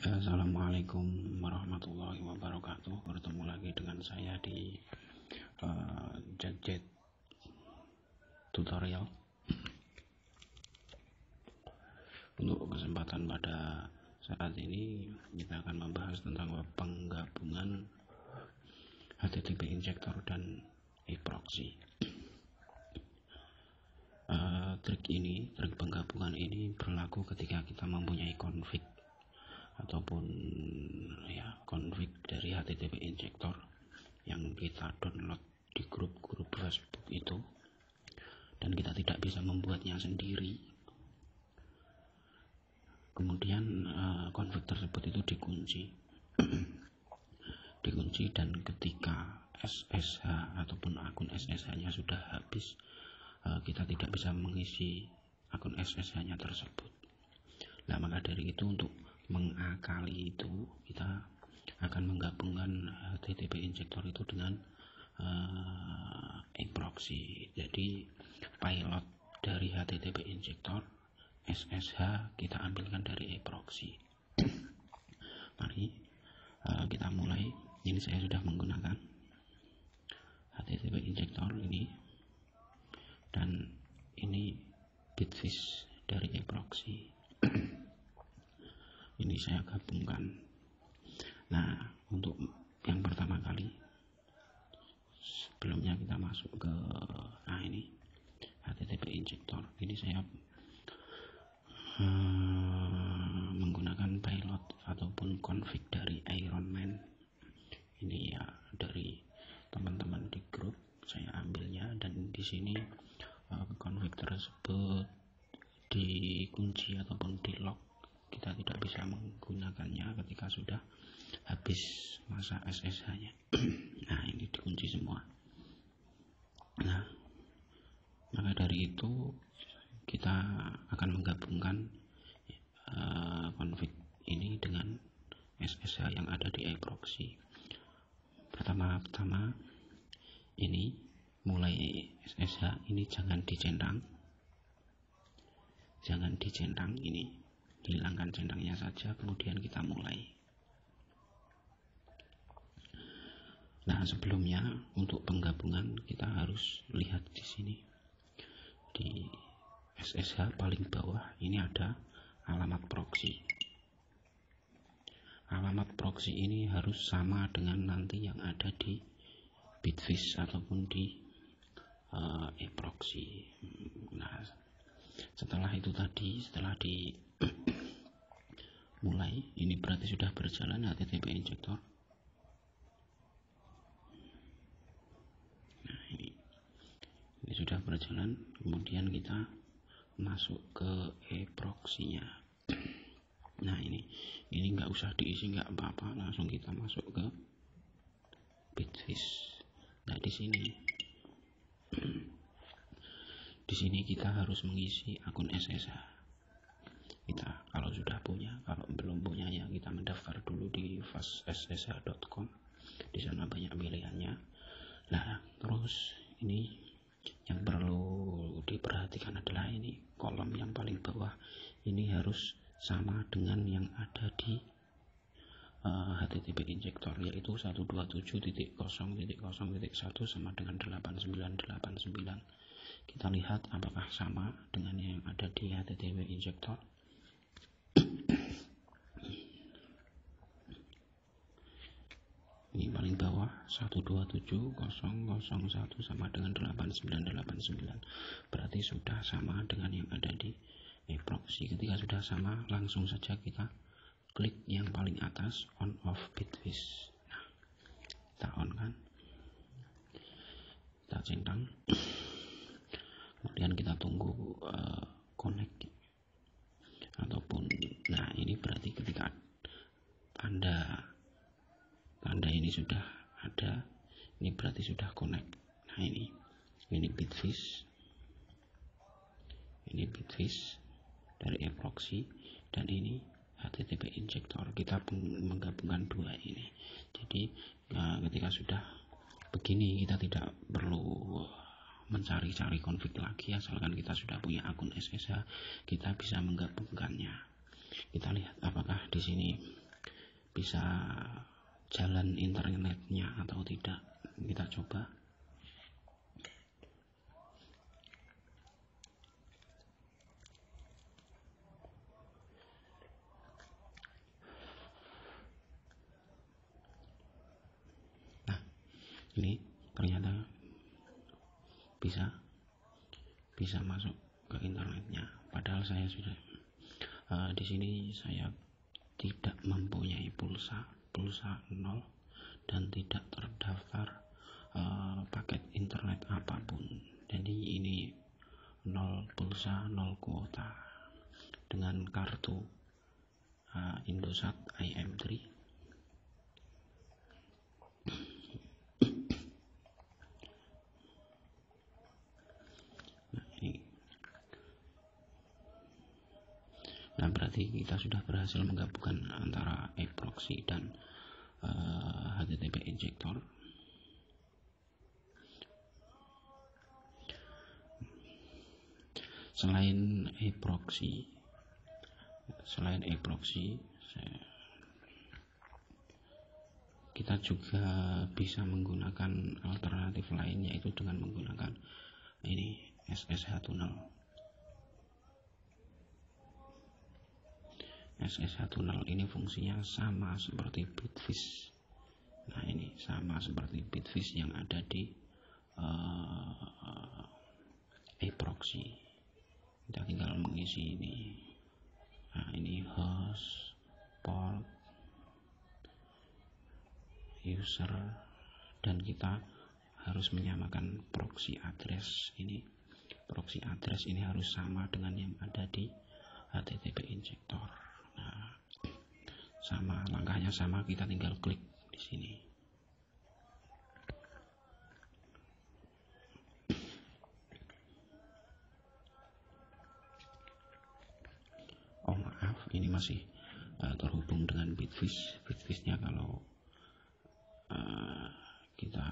Assalamualaikum warahmatullahi wabarakatuh. Bertemu lagi dengan saya di Jet Tutorial. Untuk kesempatan pada saat ini kita akan membahas tentang penggabungan HTTP injector dan eProxy. Trik penggabungan ini berlaku ketika kita mempunyai config ataupun config dari HTTP injector yang kita download di grup-grup Facebook itu, dan kita tidak bisa membuatnya sendiri. Kemudian config tersebut itu dikunci dan ketika SSH ataupun akun SSH-nya sudah habis, kita tidak bisa mengisi akun SSH-nya tersebut. Nah, maka dari itu untuk mengakali itu kita akan menggabungkan HTTP injector itu dengan eProxy. Jadi pilot dari HTTP injector SSH kita ambilkan dari eProxy. Mari kita mulai. Ini saya sudah menggunakan HTTP injector ini, dan ini Bitfish dari eProxy. Ini saya gabungkan. Nah, untuk yang pertama kali, sebelumnya kita masuk ke ini HTTP injector. Ini saya menggunakan pilot ataupun config dari Ironman. Ini ya dari teman-teman di grup saya ambilnya, dan di sini config tersebut dikunci ataupun di lock. Kita tidak bisa menggunakannya ketika sudah habis masa SSH-nya. Nah, ini dikunci semua. Nah, maka dari itu kita akan menggabungkan config ini dengan SSH yang ada di eProxy. Pertama-tama ini mulai SSH ini jangan dicentang, ini hilangkan centangnya saja, kemudian kita mulai. Nah, sebelumnya untuk penggabungan kita harus lihat di sini di SSH paling bawah ini ada alamat proxy. Alamat proxy ini harus sama dengan nanti yang ada di Bitfish ataupun di eProxy. Nah, setelah mulai, ini berarti sudah berjalan HTTP injector. Nah, ini sudah berjalan. Kemudian kita masuk ke eProxy-nya. Nah, ini nggak usah diisi, nggak apa-apa, langsung kita masuk ke Bitfish. Nah, di sini kita harus mengisi akun SSH kita kalau sudah punya. Kalau belum punya ya kita mendaftar dulu di fastssh.com. Di sana banyak pilihannya. Nah, terus ini yang perlu diperhatikan adalah ini kolom yang paling bawah ini harus sama dengan yang ada di HTTP injector, yaitu 127.0.0.1 sama dengan 8989. Kita lihat apakah sama dengan yang ada di HTTP injector. Ini paling bawah 127.0.0.1 sama dengan 8989. Berarti sudah sama dengan yang ada di eProxy. Ketika sudah sama, langsung saja kita klik yang paling atas on off Bitfish. Nah, kita on kan, kita centang, kemudian kita tunggu connect ataupun, nah ini berarti ketika tanda ini sudah ada, ini berarti sudah connect. Nah, ini Bitfish, dari eProxy, dan ini HTTP injector. Kita menggabungkan dua ini. Jadi ketika sudah begini, kita tidak perlu mencari-cari config lagi, asalkan kita sudah punya akun SSH, kita bisa menggabungkannya. Kita lihat apakah di sini bisa jalan internetnya atau tidak. Kita coba. Nah, ini ternyata bisa masuk ke internetnya. Padahal saya sudah di sini saya tidak mempunyai pulsa 0 dan tidak terdaftar paket internet apapun. Jadi ini 0 pulsa, 0 kuota dengan kartu Indosat IM3. Nah, berarti kita sudah berhasil menggabungkan antara eProxy dan HTTP injector. Selain eProxy, kita juga bisa menggunakan alternatif lain, yaitu dengan menggunakan ini SSH-tunnel. SSH-tunnel ini fungsinya sama seperti Bitfish. Nah, ini sama seperti Bitfish yang ada di eProxy. Kita tinggal mengisi ini. Nah, ini host, port, user, dan kita harus menyamakan proxy address ini. Proxy address ini harus sama dengan yang ada di HTTP injector. Nah, sama, langkahnya sama, kita tinggal klik di sini. Oh maaf, ini masih terhubung dengan Bitfish. Bitfishnya kalau kita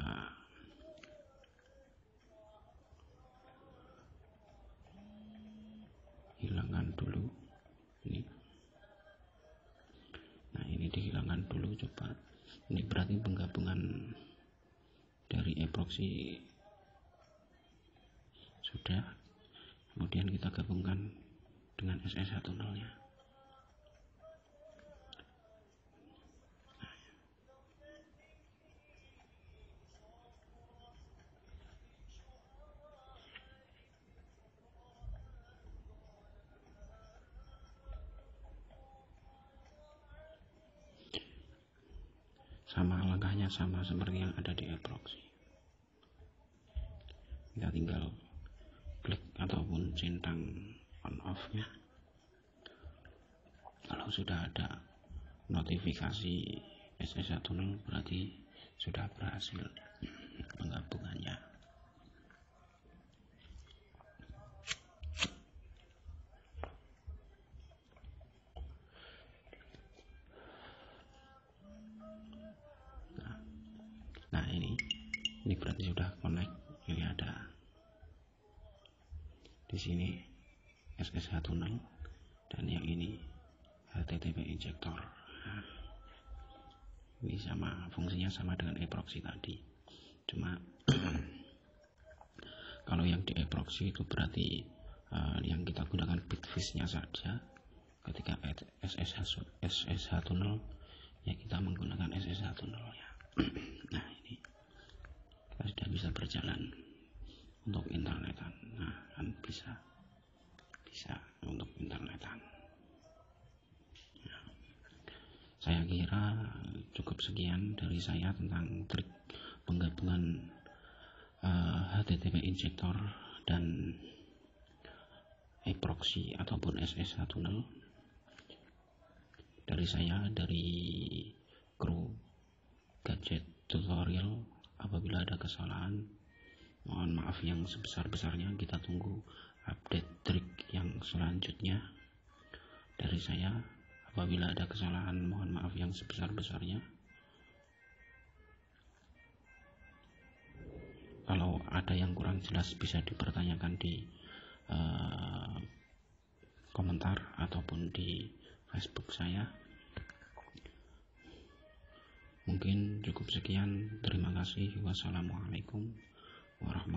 hilangkan dulu ini. Nah, ini dihilangkan dulu, coba. Ini berarti penggabungan dari eProxy sudah. Kemudian kita gabungkan dengan SSH-tunnelnya. Sama, langkahnya sama seperti yang ada di eProxy. Kita tinggal klik ataupun centang on off-nya. Kalau sudah ada notifikasi SSH-tunnel, berarti sudah berhasil penggabungannya. Nah, ini berarti sudah connect. Ini ada di sini SSH-tunnel dan yang ini HTTP injector. Nah, ini sama, fungsinya sama dengan eProxy tadi. Cuma kalau yang di eProxy itu berarti yang kita gunakan Bitfish-nya saja. Ketika SSH-tunnel, ya kita menggunakan SSH-tunnelnya. Nah, ini kita sudah bisa berjalan untuk internetan. Nah, kan bisa untuk internetan. Nah, saya kira cukup sekian dari saya tentang trik penggabungan HTTP injector dan eProxy ataupun SSH-tunnel. Dari saya, dari kru Gadget Tutorial. Apabila ada kesalahan, mohon maaf yang sebesar-besarnya. Kita tunggu update trik yang selanjutnya dari saya. Apabila ada kesalahan, mohon maaf yang sebesar-besarnya. Kalau ada yang kurang jelas, bisa dipertanyakan di komentar ataupun di Facebook saya. Mungkin cukup sekian. Terima kasih. Wassalamualaikum warahmatullahi wabarakatuh.